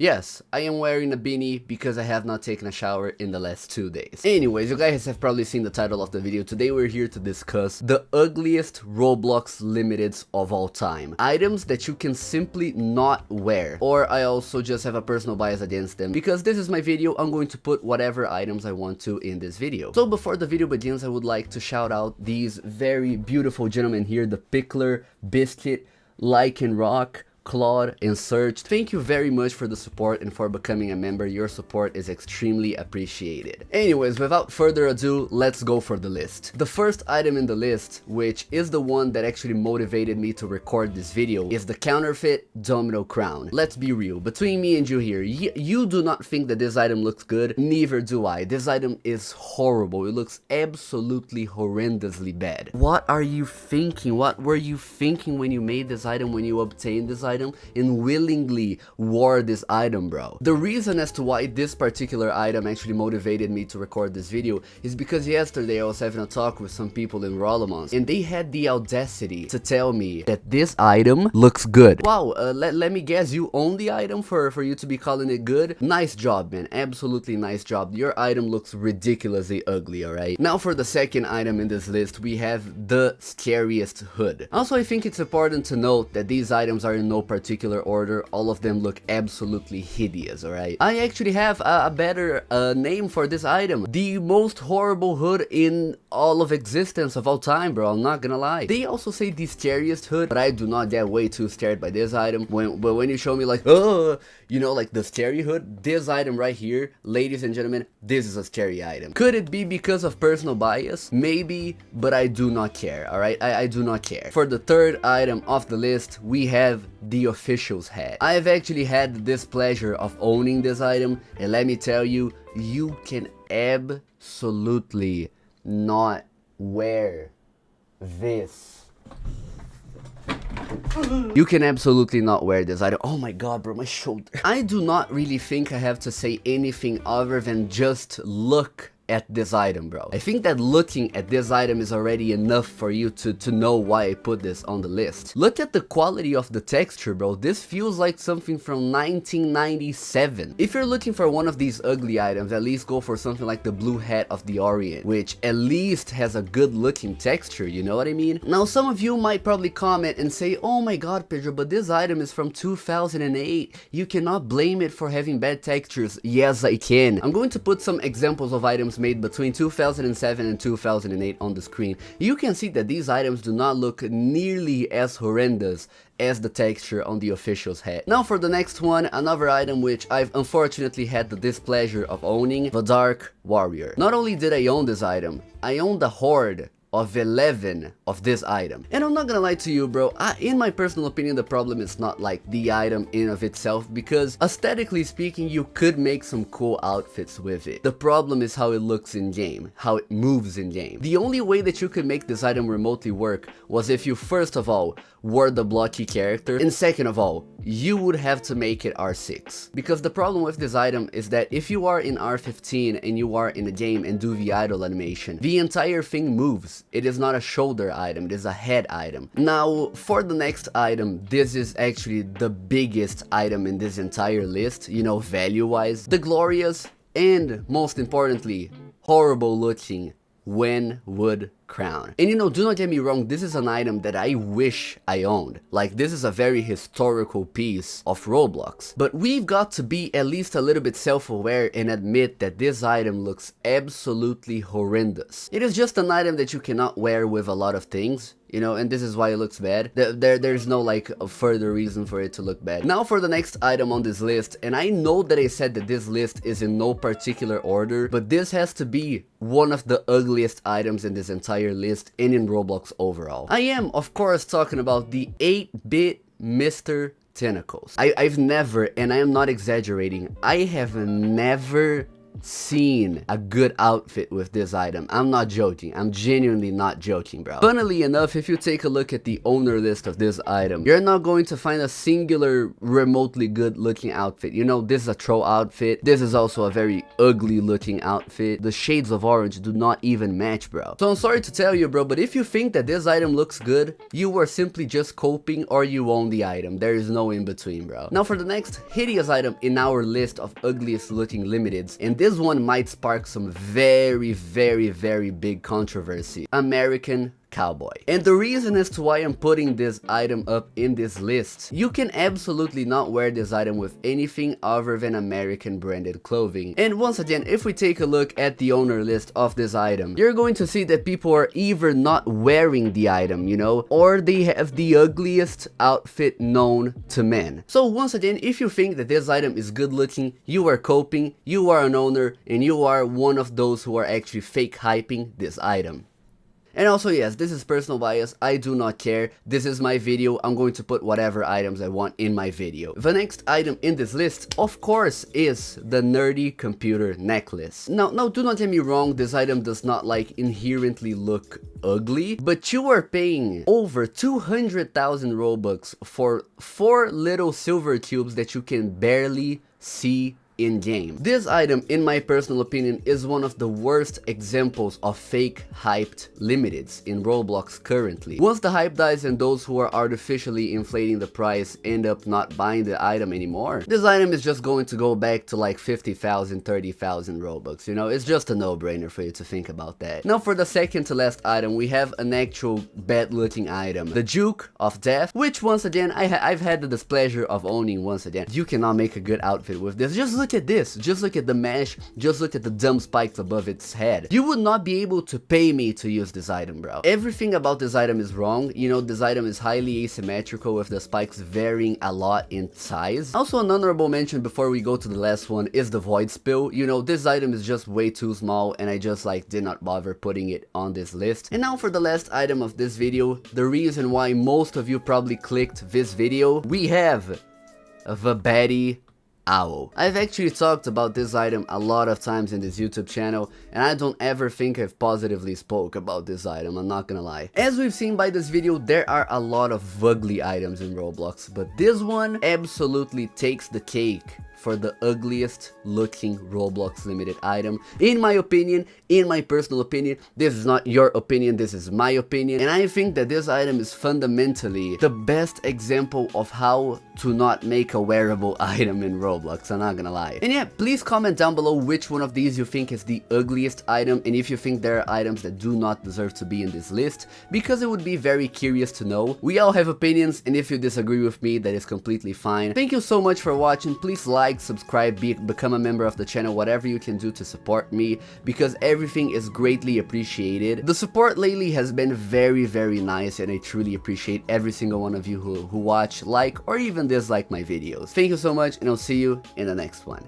Yes, I am wearing a beanie because I have not taken a shower in the last 2 days. Anyways, you guys have probably seen the title of the video. Today we're here to discuss the ugliest Roblox limiteds of all time. Items that you can simply not wear. Or I also just have a personal bias against them. Because this is my video, I'm going to put whatever items I want to in this video. So before the video begins, I would like to shout out these very beautiful gentlemen here. The Pickler, Biscuit, Like and Rock, Claude, and Search. Thank you very much for the support and for becoming a member. Your support is extremely appreciated. Anyways, without further ado, let's go for the list. The first item in the list, which is the one that actually motivated me to record this video, is the counterfeit domino crown. Let's be real, between me and you here, you do not think that this item looks good, neither do I. This item is horrible. It looks absolutely horrendously bad. What are you thinking? What were you thinking when you made this item, when you obtained this item and willingly wore this item, bro? The reason as to why this particular item actually motivated me to record this video is because yesterday I was having a talk with some people in Roblox and they had the audacity to tell me that this item looks good. Wow, let me guess, you own the item for you to be calling it good? Nice job, man. Absolutely nice job. Your item looks ridiculously ugly, alright? Now for the second item in this list, we have the scariest hood. Also, I think it's important to note that these items are in no particular order. All of them look absolutely hideous, alright? I actually have a better name for this item. The most horrible hood in all of existence of all time, bro. I'm not gonna lie. They also say the scariest hood, but I do not get way too scared by this item. But when you show me like, oh, you know, like the scary hood, this item right here, ladies and gentlemen, this is a scary item. Could it be because of personal bias? Maybe, but I do not care, alright? I do not care. For the third item off the list, we have the official's hat. I've actually had the displeasure of owning this item, and let me tell you, you can absolutely not wear this. You can absolutely not wear this item. Oh my god, bro, my shoulder. I do not really think I have to say anything other than just look at this item, bro. I think that looking at this item is already enough for you to know why I put this on the list. Look at the quality of the texture, bro. This feels like something from 1997. If you're looking for one of these ugly items, at least go for something like the blue hat of the Orient, which at least has a good looking texture, you know what I mean? Now, some of you might probably comment and say, oh my god, Pedro, but this item is from 2008. You cannot blame it for having bad textures. Yes, I can. I'm going to put some examples of items made between 2007 and 2008 on the screen. You can see that these items do not look nearly as horrendous as the texture on the official's hat. Now for the next one, another item which I've unfortunately had the displeasure of owning, the Dark Warrior. Not only did I own this item, I owned the horde of 11 of this item. And I'm not gonna lie to you, bro, in my personal opinion, the problem is not like the item in of itself, because aesthetically speaking, you could make some cool outfits with it. The problem is how it looks in game, how it moves in game. The only way that you could make this item remotely work was if you first of all were the blocky character, and second of all, you would have to make it R6. Because the problem with this item is that if you are in R15 and you are in a game and do the idle animation, the entire thing moves. It is not a shoulder item, it is a head item. Now, for the next item, this is actually the biggest item in this entire list, you know, value-wise. The glorious and, most importantly, horrible looking Wenwood crown. And you know, do not get me wrong, this is an item that I wish I owned. Like, this is a very historical piece of Roblox. But we've got to be at least a little bit self-aware and admit that this item looks absolutely horrendous. It is just an item that you cannot wear with a lot of things, you know, and this is why it looks bad. There's no like a further reason for it to look bad. Now for the next item on this list, and I know that I said that this list is in no particular order, but this has to be one of the ugliest items in this entire list and in Roblox overall. I am, of course, talking about the 8-bit Mr. Tentacles. I've never, and I am not exaggerating, I have never seen a good outfit with this item. I'm not joking. I'm genuinely not joking, bro. Funnily enough, if you take a look at the owner list of this item, you're not going to find a singular remotely good looking outfit. You know, this is a troll outfit. This is also a very ugly looking outfit. The shades of orange do not even match, bro. So I'm sorry to tell you, bro, but if you think that this item looks good, you are simply just coping or you own the item. There is no in between, bro. Now for the next hideous item in our list of ugliest looking limiteds, and this one might spark some very big controversy: American Cowboy. And the reason as to why I'm putting this item up in this list: you can absolutely not wear this item with anything other than American branded clothing. And once again, if we take a look at the owner list of this item, you're going to see that people are either not wearing the item, you know, or they have the ugliest outfit known to men. So once again, if you think that this item is good looking, you are coping, you are an owner, and you are one of those who are actually fake hyping this item. And also, yes, this is personal bias. I do not care. This is my video. I'm going to put whatever items I want in my video. The next item in this list, of course, is the nerdy computer necklace. Now, do not get me wrong. This item does not like inherently look ugly, but you are paying over 200,000 Robux for 4 little silver cubes that you can barely see in game. This item, in my personal opinion, is one of the worst examples of fake hyped limiteds in Roblox currently. Once the hype dies and those who are artificially inflating the price end up not buying the item anymore, this item is just going to go back to like 50,000, 30,000 Robux. You know, it's just a no-brainer for you to think about that. Now for the second to last item, we have an actual bad looking item, the Duke of Death, which once again, I've had the displeasure of owning once again. You cannot make a good outfit with this. Just look at this, just look at the mesh, just look at the dumb spikes above its head. You would not be able to pay me to use this item, bro. Everything about this item is wrong. You know, this item is highly asymmetrical with the spikes varying a lot in size. Also, an honorable mention before we go to the last one is the void spill. You know, this item is just way too small and I just like did not bother putting it on this list. And now for the last item of this video, the reason why most of you probably clicked this video, we have the Betty Owl. I've actually talked about this item a lot of times in this YouTube channel, and I don't ever think I've positively spoke about this item, I'm not gonna lie. As we've seen by this video, there are a lot of ugly items in Roblox, but this one absolutely takes the cake for the ugliest looking Roblox limited item. In my opinion, in my personal opinion, this is not your opinion, this is my opinion, and I think that this item is fundamentally the best example of how to not make a wearable item in Roblox, I'm not gonna lie. And yeah, please comment down below which one of these you think is the ugliest item, and if you think there are items that do not deserve to be in this list, because it would be very curious to know. We all have opinions, and if you disagree with me, that is completely fine. Thank you so much for watching. Please like, subscribe, become a member of the channel, whatever you can do to support me, because everything is greatly appreciated. The support lately has been very nice, and I truly appreciate every single one of you who watch, like, or even dislike my videos. Thank you so much, and I'll see you in the next one.